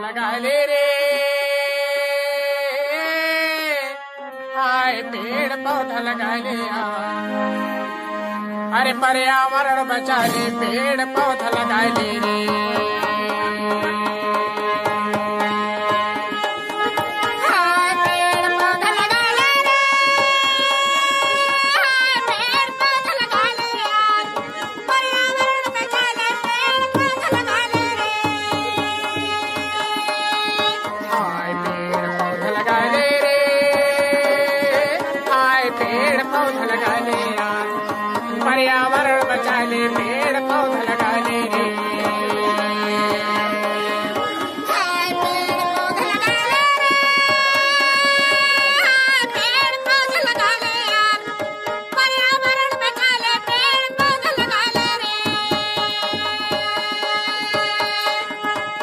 लगाले रे, हाय पेड़ पौधा लगाले। अरे पर्यावरण बचा ले, पेड़ पौधा लगाले रे।